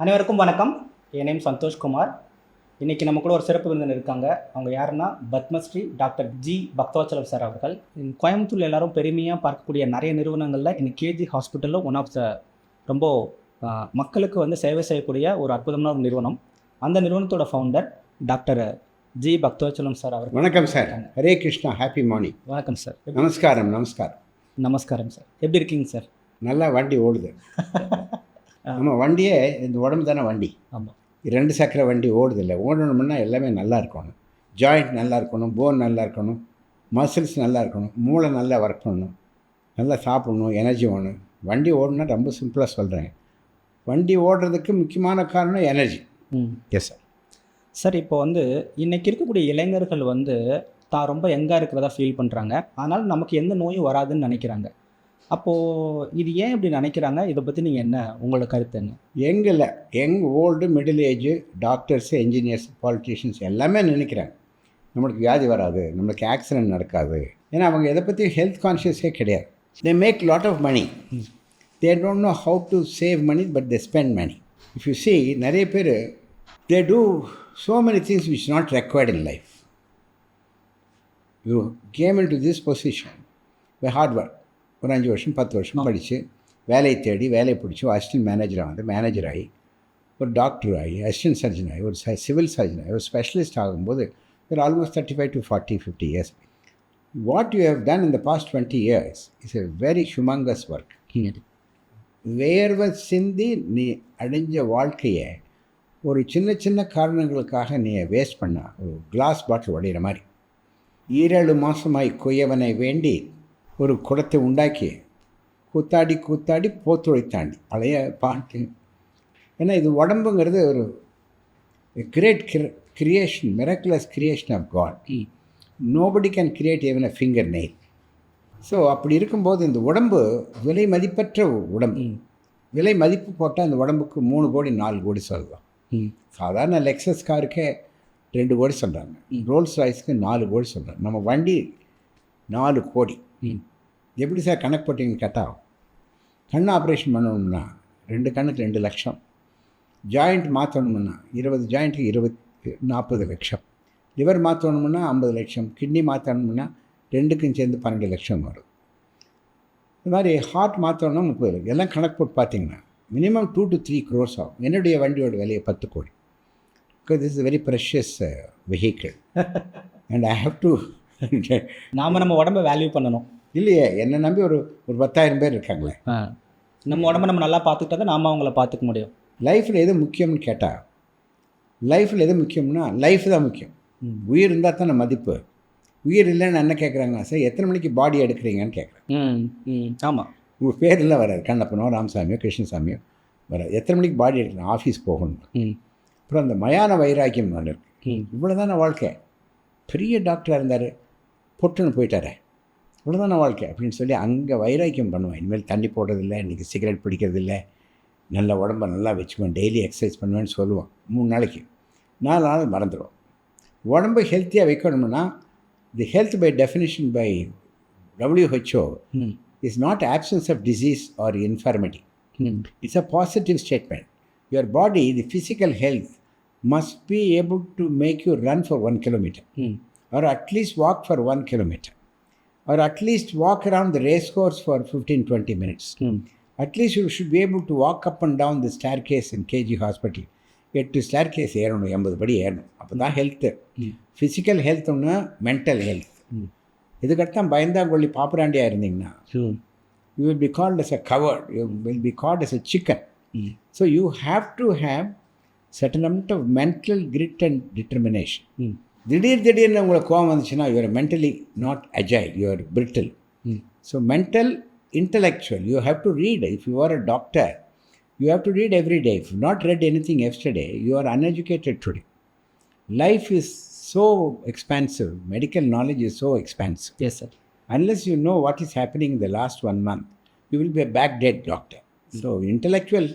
அனைவருக்கும் வணக்கம். என் நேம் சந்தோஷ்குமார். இன்றைக்கி நம்ம கூட ஒரு சிறப்பு விருந்தினர் இருக்காங்க. அவங்க யாருன்னா Padmashri doctor G Bakthavathsalam sir அவர்கள். கோயம்புத்தூரில் எல்லாரும் பெருமையாக பார்க்கக்கூடிய நிறைய நிறுவனங்களில் இன்னைக்கு கேஜி ஹாஸ்பிட்டலும் ஒன் ஆஃப் த ரொம்ப மக்களுக்கு சேவை செய்யக்கூடிய ஒரு அற்புதமான ஒரு நிறுவனம். அந்த நிறுவனத்தோட founder doctor G Bakthavathsalam sir அவர்கள். வணக்கம் sir. Hare Krishna. Happy morning. வணக்கம் சார். நமஸ்காரம். நமஸ்காரம். நமஸ்காரம் சார். எப்படி இருக்கீங்க சார்? நல்லா வண்டி ஓடுது. நம்ம வண்டியே இந்த உடம்பு தானே வண்டி. ஆமாம். 2 சக்கர வண்டி ஓடுது இல்லை. ஓடணும்னா எல்லாமே நல்லா இருக்கணும். ஜாயிண்ட் நல்லா இருக்கணும், போன் நல்லா இருக்கணும், மசில்ஸ் நல்லா இருக்கணும், மூளை நல்லா ஒர்க் பண்ணணும், நல்லா சாப்பிடணும், எனர்ஜி வேணும். வண்டி ஓடணும்னா ரொம்ப சிம்பிளாக சொல்கிறேன். வண்டி ஓடுறதுக்கு முக்கியமான காரணம் எனர்ஜி. Yes sir. சார், இப்போ இன்றைக்கி இருக்கக்கூடிய இளைஞர்கள் தான் ரொம்ப யங்காக இருக்கிறதா ஃபீல் பண்ணுறாங்க. அதனால் நமக்கு எந்த நோயும் வராதுன்னு நினைக்கிறாங்க. அப்போது இது ஏன் இப்படி நினைக்கிறாங்க? இதை பற்றி நீங்கள் என்ன, உங்களோட கருத்து என்ன? Young, old, middle age, doctors, engineers, politicians எல்லாமே நினைக்கிறாங்க நம்மளுக்கு வியாதி வராது, நம்மளுக்கு ஆக்சிடென்ட் நடக்காது. ஏன்னா அவங்க எதை பற்றி ஹெல்த் கான்ஷியஸே கிடையாது. They make lot of money. They don't know how to save money, but they spend money. If you see, நிறைய பேர் they do so many things which not required in life. You came into this position by hard work. ஒரு 5 வருஷம் 10 வருஷம் படித்து வேலையை தேடி வேலையை பிடிச்சி அசிஸ்டன்ட் மேனேஜராக மேனேஜர் ஆகி, ஒரு டாக்டர் ஆகி, அசிஸ்டன்ட் சர்ஜன் ஆகி, ஒரு சிவில் சர்ஜன் ஆகி, ஒரு ஸ்பெஷலிஸ்ட் ஆகும்போது ஒரு almost 35 to 40, 50 years. What you have done in the past 20 years is a very humongous work. வேர்வை சிந்தி நீ அடைஞ்ச வாழ்க்கையை ஒரு சின்ன சின்ன காரணங்களுக்காக நீ வேஸ்ட் பண்ண ஒரு கிளாஸ் பாட்டில் உடையிற மாதிரி. 7 மாதமாய் கொய்யவனை வேண்டி ஒரு குடத்தை உண்டாக்கி கூத்தாடி கூத்தாடி போத்துழைத்தாண்டி பழைய பாட்டு. ஏன்னா இது உடம்புங்கிறது ஒரு great creation, miraculous creation of God. Nobody can create even a finger nail. So அப்படி இருக்கும்போது இந்த உடம்பு விலை மதிப்பற்ற உடம்பு. விலை மதிப்பு போட்டால் அந்த உடம்புக்கு 3 கோடி 4 கோடி சொல்லலாம். சாதாரண லெக்ஸஸ் காருக்கே 2 கோடி சொல்கிறாங்க, ரோல்ஸ் ராய்ஸ்க்கு 4 கோடி சொல்கிறாங்க. நம்ம வண்டி 4 கோடி. எப்படி சார் கணக்கு போட்டிங்கன்னு கேட்டால், கண் ஆப்ரேஷன் பண்ணணும்னா 2 கண்ணுக்கு 2 லட்சம், ஜாயிண்ட் மாற்றணும்னா 20 ஜாயிண்ட்டுக்கு 40 லட்சம், லிவர் மாற்றணும்னா 50 லட்சம், கிட்னி மாற்றணும்னா 2க்கும் சேர்ந்து 12 லட்சம் வரும். இது மாதிரி ஹார்ட் மாற்றணும்னா 30 லட்சம். எல்லாம் கணக்கு போட்டு பார்த்தீங்கன்னா மினிமம் 2 to 3 crores ஆகும். என்னுடைய வண்டியோட விலையை 10 கோடி. Because this is very precious vehicle and I have to நம்ம உடம்பை வேல்யூ பண்ணணும். இல்லையே, என்னை நம்பி ஒரு 10,000 பேர் இருக்காங்களே. நம்ம உடம்பை நம்ம நல்லா பார்த்துக்கிட்டா தான் நாம் அவங்கள பார்த்துக்க முடியும். லைஃப்பில் எது முக்கியம்னு கேட்டால், லைஃப்பில் எது முக்கியம்னா லைஃப் தான் முக்கியம். உயிர் இருந்தால் தானே மதிப்பு. உயிர் இல்லைன்னு என்ன கேட்குறாங்க, சார் எத்தனை மணிக்கு பாடி எடுக்கிறீங்கன்னு கேட்குறேன். ஆமாம். உங்கள் பேரெல்லாம் வராது, கண்ணப்பனோ ராமசாமியோ கிருஷ்ணசாமியோ வராது. எத்தனை மணிக்கு பாடி எடுக்கணும், ஆஃபீஸ் போகணும். அப்புறம் அந்த மயான வைராக்கியம் ஒன்று இருக்குது. இவ்வளோதான வாழ்க்கை. பெரிய டாக்டராக இருந்தார், பொட்டுன்னு போயிட்டாரே, இவ்வளோதான வாழ்க்கை அப்படின்னு சொல்லி அங்கே வைராக்கியம் பண்ணுவேன். இனிமேல் தண்ணி போடுறதில்லை, இன்றைக்கி சிகரெட் பிடிக்கிறதில்லை, நல்ல உடம்பை நல்லா வச்சுக்குவேன், டெய்லி எக்ஸசைஸ் பண்ணுவேன்னு சொல்லுவோம். 3 நாளைக்கு 4 நாள் மறந்துடுவோம். உடம்பு ஹெல்த்தியாக வைக்கணும்னா the health by definition by WHO is not absence of disease or infirmity. It's a positive statement. Your body, the physical health, must be able to make you run for 1 kilometer, or at least walk for 1 kilometer, or at least walk around the race course for 15-20 minutes. At least you should be able to walk up and down the staircase in KG hospital. 8 staircase ஏறணும், 80 படி ஏறணும். அப்போ தான் health. Physical health ஒன்று, mental health. இதுக்கடுத்தான் பயந்தாங்கொள்ளி பாப்புராண்டியாக இருந்தீங்கன்னா you will be called as a coward, you will be called as a chicken. So you have to have certain amount of mental grit and determination. திடீர்னு உங்களுக்கு கோவம் வந்துச்சுன்னா you are mentally not agile, you are brittle. So mental, intellectual, you have to read. If you are a doctor, you have to read every day. If you not read anything yesterday, you are uneducated today. Life is so expansive. Medical knowledge is so expansive. Yes, sir. Unless you know what is happening in the last 1 month, you will be a back dead doctor. So intellectual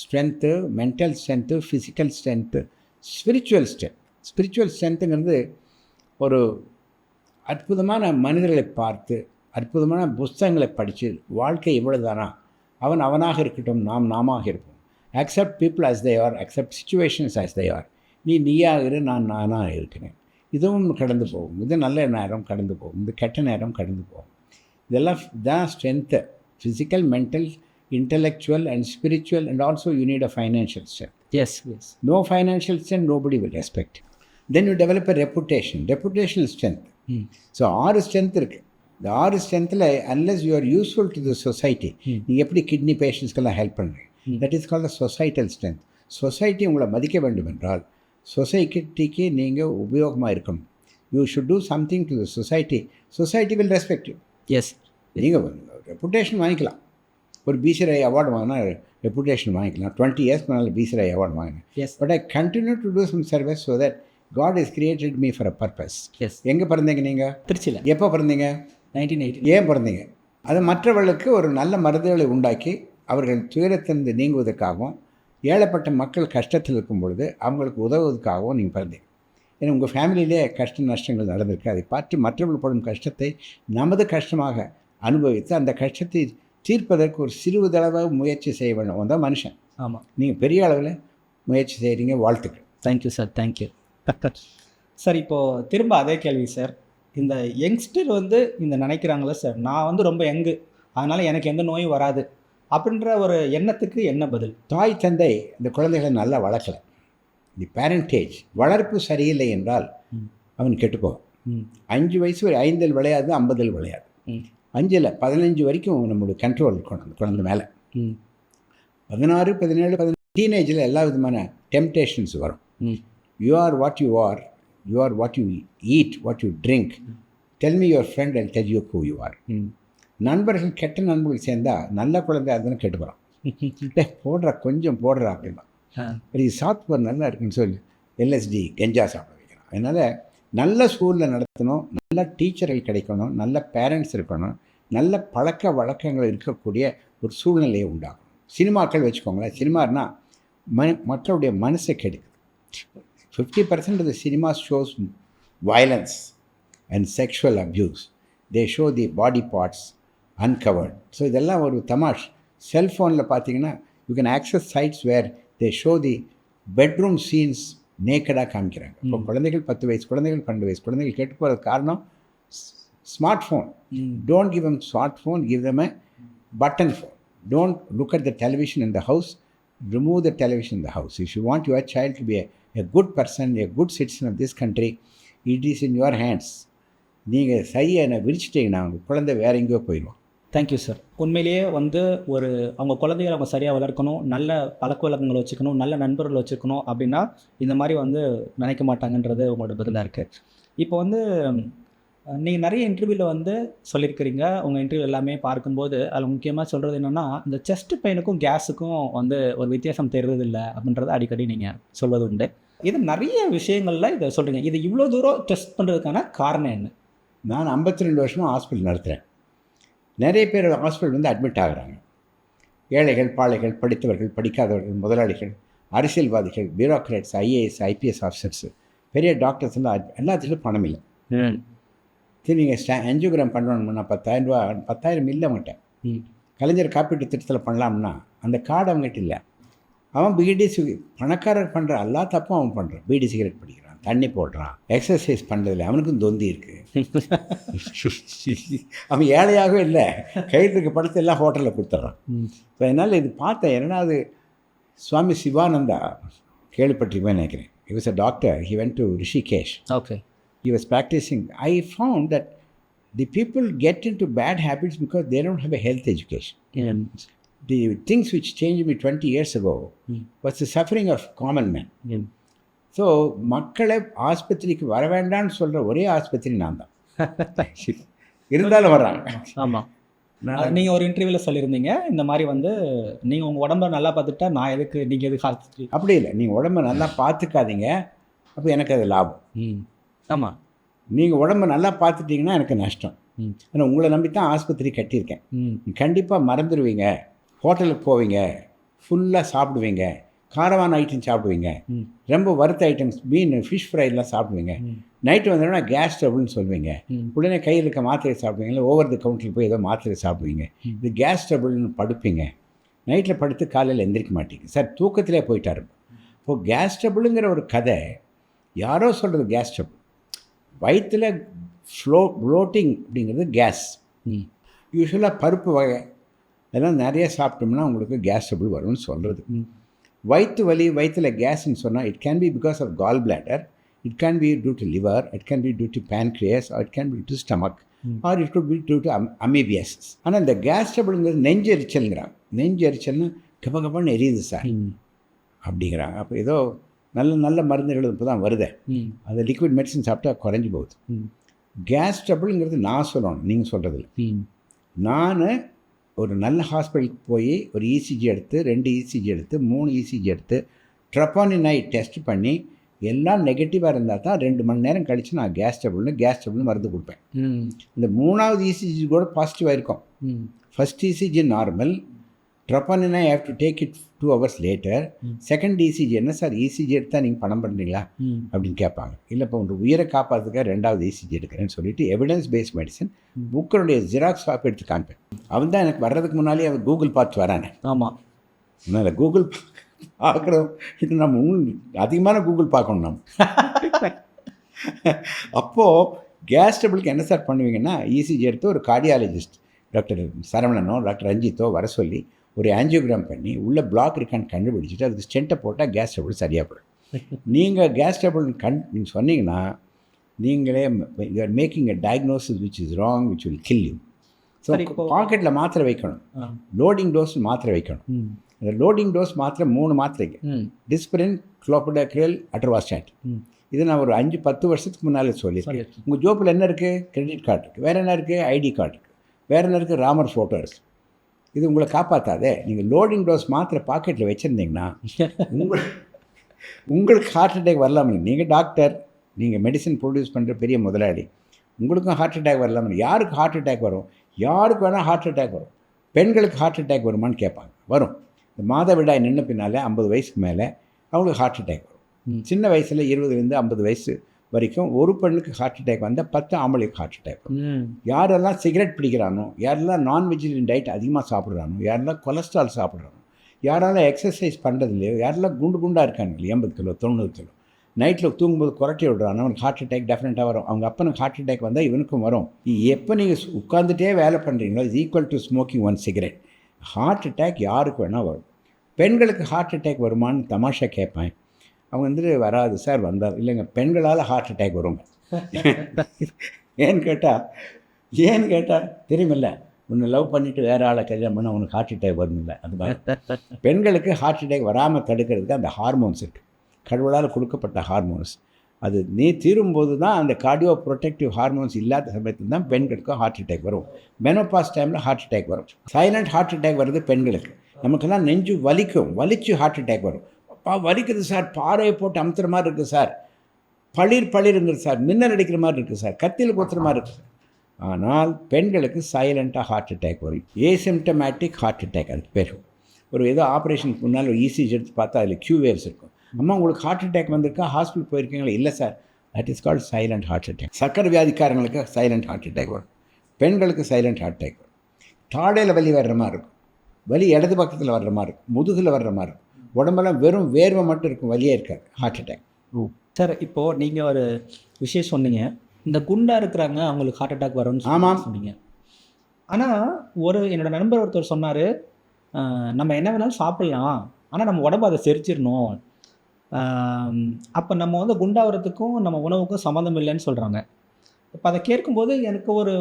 strength, mental strength, physical strength, spiritual strength. Spiritual strengthங்கிறது ஒரு அற்புதமான மனிதர்களை பார்த்து, அற்புதமான புஸ்தகங்களை படித்து, வாழ்க்கை இவ்வளோ தானா, அவனாக இருக்கட்டும், நாமாக இருப்போம். accept people as they are, accept situations as they are. நீயாக இரு, நானாக இருக்கிறேன். இதுவும் கடந்து போகும். இது நல்ல நேரம் கடந்து போகும், இது கெட்ட நேரம் கடந்து போகும். இதெல்லாம் தான் strength. Physical, mental, intellectual and spiritual, and also you need a financial strength. Yes. No financial strength, nobody will respect you. Then you develop a reputational strength. So 6 strength இருக்குது. இந்த 6 ஸ்ட்ரென்த்தில் unless you are useful to the society, நீங்கள் எப்படி kidney பேஷண்ட்ஸ்க்கெல்லாம் help பண்ணுறீங்க, that is called a societal strength. Society உங்களை மதிக்க வேண்டும் என்றால் சொசைட்டிக்கு நீங்கள் உபயோகமாக இருக்கணும். You should do something to the society will respect you. Yes. நீங்கள் ரெப்புடேஷன் வாங்கிக்கலாம். ஒரு பிசிஐ அவார்டு வாங்கினா ரெப்புடேஷன் வாங்கிக்கலாம். 20 years மேலே பிசிஐ அவார்டு வாங்கினேன். Yes. But I continue to do some service so that God is created me for a purpose. Yes. எங்கே பிறந்தீங்க நீங்கள்? திருச்சியில். எப்போ பிறந்தீங்க? 1980. ஏன் பிறந்தீங்க? அது மற்றவர்களுக்கு ஒரு நல்ல மருந்துகளை உண்டாக்கி அவர்கள் துயரத்திலிருந்து நீங்குவதற்காகவும், ஏழைப்பட்ட மக்கள் கஷ்டத்தில் இருக்கும் பொழுது அவங்களுக்கு உதவுவதற்காகவும் நீங்கள் பிறந்தீங்க. ஏன்னா உங்கள் ஃபேமிலியிலே கஷ்ட நஷ்டங்கள் நடந்திருக்கு. அதை பார்த்து மற்றவர்கள் படும் கஷ்டத்தை நமது கஷ்டமாக அனுபவித்து அந்த கஷ்டத்தை தீர்ப்பதற்கு ஒரு சிறிதளவாக முயற்சி செய்ய வேண்டும். வந்தால் மனுஷன். ஆமாம். நீங்கள் பெரிய அளவில் முயற்சி செய்கிறீங்க. வாழ்த்துக்கள். Thank you sir. Thank you sir. இப்போது திரும்ப அதே கேள்வி சார். இந்த யங்ஸ்டர் வந்து இந்த நினைக்கிறாங்களே சார், நான் வந்து ரொம்ப யங்கு, அதனால் எனக்கு எந்த நோயும் வராது அப்படின்ற ஒரு எண்ணத்துக்கு என்ன பதில்? தாய் தந்தை இந்த குழந்தைகளை நல்லா வளர்க்கலை. தி பேரண்டேஜ் வளர்ப்பு சரியில்லை என்றால் அவன் கெட்டுப்போவான். 5 வயசு வரை 5 விளையாது, 50 விளையாது. 5 15 வரைக்கும் நம்மளுடைய கண்ட்ரோல் இருக்கணும் அந்த குழந்தை மேலே. 16, 17, 18 டீனேஜில் எல்லா விதமான டெம்டேஷன்ஸ் வரும். You are what you are, you are what you eat, what you drink. Tell me your friend and tell you who you are. நண்பர்கள், கெட்ட நண்பர்கள் சேர்ந்தால் நல்ல குழந்தை அதுன்னு கெட்டு போகிறான். போடுறா, கொஞ்சம் போடுறா அப்படின்னா இது சாப்பிட்போர் நல்லா இருக்குன்னு சொல்லி எல்எஸ்டி கெஞ்சா சாப்பிட வைக்கிறான். அதனால் நல்ல ஸ்கூலில் நடத்தணும், நல்ல டீச்சர்கள் கிடைக்கணும், நல்ல பேரண்ட்ஸ் இருக்கணும், நல்ல பழக்க வழக்கங்கள் இருக்கக்கூடிய ஒரு சூழ்நிலையை உண்டாகும். சினிமாக்கள் வச்சுக்கோங்களேன். சினிமானா மக்களுடைய மனசை கெடுக்குது. 50% of the cinema shows violence and sexual abuse. They show the body parts uncovered. So இதெல்லாம் ஒரு தமாஷ். செல்ஃபோனில் பார்த்தீங்கன்னா you can access sites where they show the bedroom scenes நேக்கடாக காமிக்கிறாங்க. இப்போ குழந்தைகள் 10 வயசு குழந்தைகள், 12 வயசு குழந்தைகள் கெட்டு போகிறதுக்கு காரணம் smart phone. Don't give them smart phone, give them a button phone. Don't look at the television in the house. Remove the television in the house. If you want your child to be a good person, a good citizen of this country, it is in your hands. நீங்கள் சரியாக என்னை விரிச்சிட்டிங்கன்னா அவங்க குழந்தை வேறு எங்கேயோ போயிடுவோம். Thank you sir. உண்மையிலேயே வந்து ஒரு அவங்க குழந்தைகளை அவங்க சரியாக வளர்க்கணும், நல்ல பழக்க வழக்கங்களை வச்சுக்கணும், நல்ல நண்பர்களை வச்சுக்கணும் அப்படின்னா இந்த மாதிரி வந்து நினைக்க மாட்டாங்கன்றது உங்களோட பதிலாக இருக்குது. இப்போ வந்து நீங்கள் நிறைய இன்டர்வியூவில் வந்து சொல்லியிருக்கிறீங்க. உங்கள் இன்டர்வியூ எல்லாமே பார்க்கும்போது அதில் முக்கியமாக சொல்கிறது என்னென்னா, இந்த செஸ்ட் பெயினுக்கும் கேஸுக்கும் வந்து ஒரு வித்தியாசம் தெரிவதில்லை அப்படின்றத அடிக்கடி நீங்கள் சொல்வது உண்டு. இது நிறைய விஷயங்களில் இதை சொல்கிறீங்க. இது இவ்வளோ தூரம் டெஸ்ட் பண்ணுறதுக்கான காரணம் என்ன? நான் 52 வருஷமாக ஹாஸ்பிட்டல் நடத்துகிறேன். நிறைய பேர் ஹாஸ்பிட்டல் வந்து அட்மிட் ஆகுறாங்க. ஏழைகள், பாழைகள், படித்தவர்கள், படிக்காதவர்கள், முதலாளிகள், அரசியல்வாதிகள், பியூரோக்ராட்ஸ், ஐஏஎஸ், ஐபிஎஸ் ஆஃபீஸர்ஸு, பெரிய டாக்டர்ஸ் எல்லாம் எல்லாத்துலேயும் பணம் இல்லை. சரி, நீங்கள் ஆஞ்சியோகிராம் பண்ணணும்னா 10,000 ரூபா, 10,000 இல்லை மாட்டேன். கலைஞர் காப்பீட்டு திட்டத்தில் பண்ணலாம்னா அந்த கார்டு அவங்ககிட்ட இல்லை. அவன் பீடி பணக்காரர் பண்ணுற எல்லா தப்பும் அவன் பண்ணுறான். பீடி சிகரெட் பிடிக்கிறான், தண்ணி போடுறான், எக்ஸசைஸ் பண்ணுறதில்ல, அவனுக்கும் தொந்தி இருக்குது. அவன் ஏழையாகவே இல்லை, கையில் இருக்க படத்தை எல்லாம் ஹோட்டலில் கொடுத்துட்றான். ஸோ அதனால் இது பார்த்தேன். இரண்டாவது சுவாமி சிவானந்தா கேள்விப்பட்டிருப்பேன் நினைக்கிறேன். He was a doctor. He went to Rishikesh. Okay. He was practicing. I found that the people get into bad habits because they don't have a health education. Yeah. The things which changed me 20 years ago was the suffering of common men. Yeah. So மக்களை ஆஸ்பத்திரிக்கு வர வேண்டாம்னு சொல்கிற ஒரே ஆஸ்பத்திரி நான் தான். இருந்தாலும் வர்றாங்க. ஆமாம். நீங்கள் ஒரு இன்டர்வியூவில் சொல்லியிருந்தீங்க, இந்த மாதிரி வந்து நீங்கள் உங்கள் உடம்பை நல்லா பார்த்துட்டா நான் எதுக்கு, நீங்கள் எதுக்கு ஆஸ்பத்திரி? அப்படி இல்லை, நீங்கள் உடம்பை நல்லா பார்த்துக்காதீங்க, அப்போ எனக்கு அது லாபம். ஆமாம். நீங்கள் உடம்பை நல்லா பார்த்துட்டிங்கன்னா எனக்கு நஷ்டம். ஆனால் உங்களை நம்பி தான் ஆஸ்பத்திரி கட்டியிருக்கேன். கண்டிப்பாக மறந்துடுவீங்க, ஹோட்டலுக்கு போவீங்க, ஃபுல்லாக சாப்பிடுவீங்க, காரமான ஐட்டம் சாப்பிடுவீங்க, ரொம்ப வறுத்த ஐட்டம்ஸ், மீன், ஃபிஷ் ஃப்ரைலாம் சாப்பிடுவீங்க. நைட்டு வந்தோடனே கேஸ் ட்ரபிள்னு சொல்லுவீங்க. உடனே கையில் இருக்க மாத்திரை சாப்பிடுவீங்க, இல்லை ஓவர் தி கவுண்டரில் போய் ஏதோ மாத்திரை சாப்பிடுவீங்க. இது கேஸ் ட்ரபிள்னு படுப்பீங்க. நைட்டில் படுத்து காலையில் எந்திரிக்க மாட்டீங்க சார், தூக்கத்திலே போயிட்டாரு. இப்போது கேஸ் ட்ரபிளுங்கிற ஒரு கதை யாரோ சொல்கிறது. கேஸ் ட்ரபிள் வயிற்றில் ஃப்ளோட்டிங் அப்படிங்கிறது கேஸ். யூஸ்வலாக பருப்பு வகை அதெல்லாம் நிறைய சாப்பிட்டோம்னா உங்களுக்கு கேஸ் ட்ரபிள் வரும்னு சொல்கிறது. வயிற்று வலி, வயிற்றில் கேஸ்ன்னு சொன்னால் it can be because of gall bladder, it can be due to liver, it can be due to pancreas, or it can be due to stomach, or it could be due to amoebiasis. ஆனால் இந்த case ட்ரபிளுங்கிறது நெஞ்சு எரிச்சல்ங்கிறாங்க. நெஞ்சு எரிச்சல்னு கபகபன்னு எரியுது sir அப்படிங்கிறாங்க. அப்போ ஏதோ நல்ல நல்ல மருந்துகள் இப்போ தான் வருது, அது லிக்விட் மெடிசன் சாப்பிட்டா குறைஞ்சி போகுது. கேஸ் ட்ரபிளுங்கிறது நான் சொல்லணும், நீங்கள் சொல்கிறதில்ல. நான் ஒரு நல்ல ஹாஸ்பிட்டலுக்கு போய் ஒரு இசிஜி எடுத்து, 2 இசிஜி எடுத்து, 3 இசிஜி எடுத்து, ட்ரப்பானினை டெஸ்ட் பண்ணி எல்லாம் நெகட்டிவாக இருந்தால் தான் 2 மணி நேரம் கழித்து நான் கேஸ் ட்ரபிள்னு மருந்து கொடுப்பேன். இந்த 3வது இசிஜி கூட பாசிட்டிவாக இருக்கும். ஃபஸ்ட் இசிஜி நார்மல், ட்ரப்பானினை have to take it 2 hours later. Second ECG என்ன சார் இசிஜி எடுத்தால் நீங்கள் பணம் பண்ணுறீங்களா அப்படின்னு கேட்பாங்க. இல்லை இப்போ உங்கள் உயிரை காப்பாற்றுக்காக 2வது இசிஜி எடுக்கிறேன்னு சொல்லிட்டு எவிடன்ஸ் பேஸ்ட் மெடிசன் புக்கருடைய ஜெராக்ஸ் காப்பி எடுத்து காமிப்பேன். அவன் தான் எனக்கு வர்றதுக்கு முன்னாலே அவன் கூகுள் பார்த்து வரானே. ஆமாம், அதனால் கூகுள் பார்க்குறோம், இது நம்ம அதிகமான கூகுள் பார்க்கணும் நம்ம. அப்போது கேஸ் ட்ரபிளுக்கு என்ன சார் பண்ணுவீங்கன்னா, இசிஜி எடுத்து ஒரு கார்டியாலஜிஸ்ட் டாக்டர் சரவணனோ டாக்டர் ரஞ்சித்தோ வர சொல்லி ஒரு ஆஞ்சியோகிராம் பண்ணி உள்ளே பிளாக் இருக்கான்னு கண்டுபிடிச்சிட்டு அதுக்கு ஸ்டென்ட்டை போட்டால் கேஸ் ட்ரபிள் சரியாக போயிடும். நீங்கள் கேஸ் ட்ரபிள் நீங்கள் சொன்னீங்கன்னா நீங்களே you are making a diagnosis which is wrong, which will kill you. So பாக்கெட்டில் மாத்திரை வைக்கணும், லோடிங் டோஸ் மாத்திரை வைக்கணும். அந்த லோடிங் டோஸ் மாத்திரை 3 மாத்திரைக்கு, டிஸ்பிரின், குளோபடாக்ரில், அட்ரோவாஸ்டாட். இது நான் ஒரு 5-10 வருஷத்துக்கு முன்னால் சொல்லியிருக்கேன். உங்கள் ஜோப்பில் என்ன இருக்குது? கிரெடிட் கார்டு இருக்குது. வேறு என்ன இருக்குது? ஐடி கார்டு இருக்குது. வேறு என்ன இருக்குது? ராமர் ஃபோட்டோ இருக்குது. இது உங்களை காப்பாற்றாதே. நீங்கள் லோடிங் டோஸ் மாத்திரை பாக்கெட்டில் வச்சுருந்தீங்கன்னா உங்களுக்கு ஹார்ட் அட்டாக் வரலாம். நீங்கள் டாக்டர், நீங்கள் மெடிசன் ப்ரொடியூஸ் பண்ணுற பெரிய முதலாளி, உங்களுக்கும் ஹார்ட் அட்டாக் வரலாம். யாருக்கு ஹார்ட் அட்டாக் வரும்? யாருக்கு வேணால் ஹார்ட் அட்டாக் வரும். பெண்களுக்கு ஹார்ட் அட்டாக் வருமானு கேட்பாங்க. வரும். இந்த மாதவிடாய் நின்று பின்னால் 50 வயசுக்கு மேலே அவங்களுக்கு ஹார்ட் அட்டாக் வரும். சின்ன வயசில் 20லேருந்து 50 வயசு வரைக்கும் ஒரு பெண்ணுக்கு ஹார்ட் அட்டாக் வந்தால் 10 ஆம்பளைக்கு ஹார்ட் அட்டாக் வரும். யாரெல்லாம் சிகரெட் பிடிக்கிறானோ, யாரெல்லாம் நான் வெஜிடேரியன் டயட் அதிகமாக சாப்பிட்றானோ, யாரெல்லாம் கொலஸ்ட்ரால் சாப்பிட்றானோ, யாரெல்லாம் எக்ஸசைஸ் பண்ணுறதுலையோ, யாரெல்லாம் குண்டாக இருக்காங்க 80 கிலோ 90 கிலோ, நைட்டில் தூங்கும்போது குரட்டி விடுறானோ, அவனுக்கு ஹார்ட் அட்டாக் டெஃபினட்டாக வரும். அவங்க அப்பனுக்கு ஹார்ட் அட்டாக் வந்தால் இவனுக்கும் வரும். எப்போ நீங்கள் உட்காந்துட்டே வேலை பண்ணுறீங்களோ is equal to smoking 1 cigarette. Heart attack யாருக்கு வேணால் வரும். பெண்களுக்கு ஹார்ட் அட்டாக் வருமானு தமாஷா கேட்பேன். அவங்க வராது சார், வந்தார். இல்லைங்க, பெண்களால் ஹார்ட் அட்டாக் வருங்க. ஏன்னு கேட்டால் தெரியுமில்ல, உன்னை லவ் பண்ணிவிட்டு வேறு ஆளை கல்யாணம் பண்ணால் அவனுக்கு ஹார்ட் அட்டாக் வருமில்ல. அது மாதிரி பெண்களுக்கு ஹார்ட் அட்டாக் வராமல் தடுக்கிறதுக்கு அந்த ஹார்மோன்ஸ் இருக்குது, கடவுளால் கொடுக்கப்பட்ட ஹார்மோன்ஸ். அது தீரும்போது தான் அந்த கார்டியோ ப்ரொடெக்டிவ் ஹார்மோன்ஸ் இல்லாத சமயத்தில் தான் பெண்களுக்கும் ஹார்ட் அட்டாக் வரும். மெனோபாஸ் டைமில் ஹார்ட் அட்டாக் வரும். சைலண்ட் ஹார்ட் அட்டாக் வருது பெண்களுக்கு. நமக்கெல்லாம் நெஞ்சு வலிச்சு ஹார்ட் அட்டாக் வரும். வலிக்குது சார், பாறையை போட்டு அமுத்துற மாதிரி இருக்குது சார், பளிருங்குது சார், மின்னல் அடிக்கிற மாதிரி இருக்குது சார், கத்தியில் கொத்துற மாதிரி இருக்குது சார். ஆனால் பெண்களுக்கு சைலண்ட்டாக ஹார்ட் அட்டாக் வரும். ஏசிம்டமேட்டிக் ஹார்ட் அட்டாக் அதுக்கு பேர். ஒரு ஏதோ ஆப்ரேஷனுக்கு முன்னால் ஒரு இசிஜி எடுத்து பார்த்தா அதில் கியூ வேவ்ஸ் இருக்கும். அம்மா உங்களுக்கு ஹார்ட் அட்டாக் வந்திருக்கா, ஹாஸ்பிட்டல் போயிருக்கீங்களா? இல்லை sir, that is called silent heart attack. சக்கரை வியாதிக்காரங்களுக்கு சைலண்ட் ஹார்ட் அட்டாக் வரும், பெண்களுக்கு சைலண்ட் ஹார்ட் அட்டாக் வரும். தாடையில் வலி வர்ற மாதிரி இருக்கும், வலி இடது பக்கத்தில் வர்ற மாதிரி இருக்கும், முதுகில் வர்ற மாதிரி இருக்கும், உடம்பெல்லாம் வெறும் வேர்வை மட்டும் இருக்கும், வலியே இருக்காது, ஹார்ட் அட்டாக். சார், இப்போது நீங்கள் ஒரு விஷயம் சொன்னீங்க, இந்த குண்டாக இருக்கிறாங்க அவங்களுக்கு ஹார்ட் அட்டாக் வரும்னு. ஆமாம் சொன்னீங்க. ஆனால் என்னோடய நண்பர் ஒருத்தர் சொன்னார், நம்ம என்ன வேணாலும் சாப்பிட்லாம், ஆனால் நம்ம உடம்பு அதை செரிச்சிடணும். அப்போ நம்ம குண்டாகிறதுக்கும் நம்ம உணவுக்கும் சம்மந்தம் இல்லைன்னு சொல்கிறாங்க. இப்போ அதை கேட்கும்போது எனக்கு ஒரு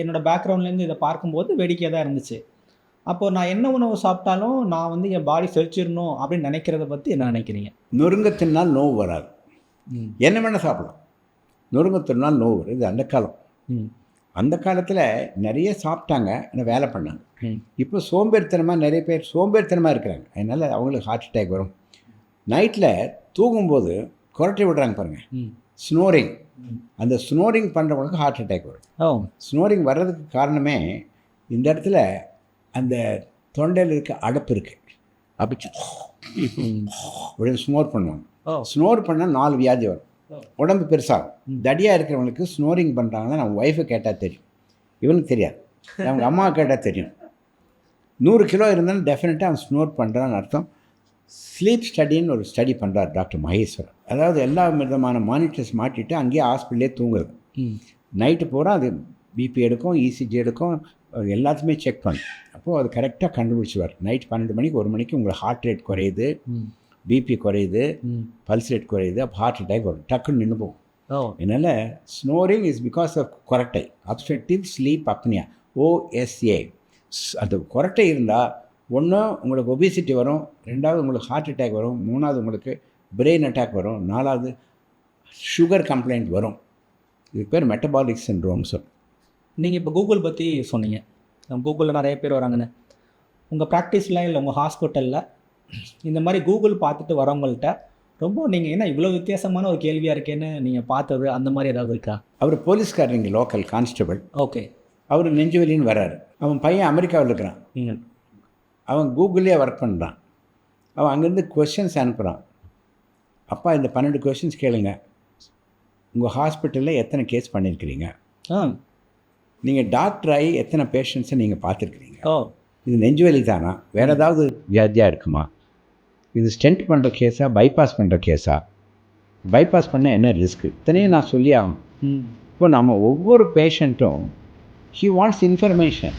என்னோடய பேக்ரவுண்ட்லேருந்து இதை பார்க்கும்போது வேடிக்கையாக தான் இருந்துச்சு. அப்போது நான் என்ன உணவு சாப்பிட்டாலும் நான் என் பாடி செரிச்சிடணும் அப்படின்னு நினைக்கிறத பற்றி என்ன நினைக்கிறீங்க? நொறுங்க தின்னால் நோவு வராது. என்ன வேணால் சாப்பிடலாம், நொறுங்க தின்னால் நோவு வரும். இது அந்த காலம். அந்த காலத்தில் நிறைய சாப்பிட்டாங்க, ஆனால் வேலை பண்ணாங்க. இப்போ சோம்பேறித்தனமாக நிறைய பேர் சோம்பேறித்தனமாக இருக்கிறாங்க, அதனால் அவங்களுக்கு ஹார்ட் அட்டாக் வரும். நைட்டில் தூங்கும்போது குரட்டை விடுறாங்க பாருங்கள், ஸ்னோரிங். அந்த ஸ்னோரிங் பண்ணுறவங்களுக்கு ஹார்ட் அட்டாக் வரும். ஸ்னோரிங் வர்றதுக்கு காரணமே இந்த இடத்துல அந்த தொண்டையில் இருக்க அடப்பு இருக்குது. அப்படி அப்படின்னு ஸ்னோர் பண்ணுவாங்க. ஸ்னோர் பண்ணால் 4 வியாதி வரும், உடம்பு பெருசாகும். தடியாக இருக்கிறவங்களுக்கு ஸ்னோரிங் பண்ணுறாங்கன்னா நம்ம ஒய்ஃபை கேட்டால் தெரியும், இவனுக்கு தெரியாது, அவங்க அம்மா கேட்டால் தெரியும். 100 கிலோ இருந்தாலும் டெஃபினட்டாக அவன் ஸ்னோர் பண்ணுறான்னு அர்த்தம். ஸ்லீப் ஸ்டடின்னு ஒரு ஸ்டடி பண்ணுறார் டாக்டர் மகேஸ்வரன். அதாவது எல்லா விதமான மானிட்டர்ஸ் மாட்டிட்டு அங்கேயே ஹாஸ்பிட்டலே தூங்குறது. நைட்டு பூரா அது பிபி எடுக்கும், இசிஜி எடுக்கும், எல்லாத்தையுமே செக் பண்ணும். அப்போது அது கரெக்டாக கண்டுபிடிச்சிடுவார். நைட் 12 மணிக்கு 1 மணிக்கு உங்களுக்கு ஹார்ட் ரேட் குறையுது, பிபி குறையுது, பல்ஸ் ரேட் குறையுது, அப்போ ஹார்ட் அட்டாக் வரும், டக்குன்னு நின்று போகும். அதனால் ஸ்னோரிங் இஸ் பிகாஸ் ஆஃப் கொரட்டை, அப்ஸ்ட்ரக்டிவ் ஸ்லீப் அப்னியா, OSA. அது கொரட்டை இருந்தால் ஒன்று உங்களுக்கு ஒபிசிட்டி வரும், 2வது உங்களுக்கு ஹார்ட் அட்டாக் வரும், 3வது உங்களுக்கு பிரெயின் அட்டாக் வரும், 4வது சுகர் கம்ப்ளைண்ட் வரும். இது பேர் மெட்டபாலிக் சிண்ட்ரோம் சொல்லும். நீங்கள் இப்போ கூகுள் பற்றி சொன்னீங்க. கூகுளில் நிறைய பேர் வராங்கன்னு. உங்கள் ப்ராக்டிஸில் இல்லை உங்கள் ஹாஸ்பிட்டலில் இந்த மாதிரி கூகுள் பார்த்துட்டு வரவங்கள்ட்ட ரொம்ப நீங்கள் என்ன இவ்வளோ வித்தியாசமான ஒரு கேள்வியாக இருக்கேன்னு நீங்கள் பார்த்தது அந்த மாதிரி ஏதாவது இருக்கா? அவர் போலீஸ்காரர், இங்கே லோக்கல் கான்ஸ்டபிள். ஓகே. அவர் நெஞ்சுவலின்னு வர்றாரு. அவன் பையன் அமெரிக்காவில் இருக்கிறான். அவன் கூகுள்லேயே ஒர்க் பண்ணுறான். அவன் அங்கேருந்து கொஸ்டின்ஸ் அனுப்புகிறான். அப்பா இந்த 12 கொஸ்டின்ஸ் கேளுங்க. உங்கள் ஹாஸ்பிட்டலில் எத்தனை கேஸ் பண்ணியிருக்கிறீங்க? நீங்கள் டாக்டர் ஆகி எத்தனை பேஷண்ட்ஸை நீங்கள் பார்த்துருக்குறீங்க? இது நெஞ்சுவலி தானா, வேறு ஏதாவது வியாதியாக இருக்குமா? இது ஸ்டென்ட் பண்ணுற கேஸா, பைபாஸ் பண்ணுற கேஸா, பைபாஸ் பண்ண என்ன ரிஸ்க்கு, இத்தனையும் நான் சொல்லி ஆகணும். இப்போ நம்ம ஒவ்வொரு பேஷண்ட்டும் ஹி வாண்ட்ஸ் இன்ஃபர்மேஷன்.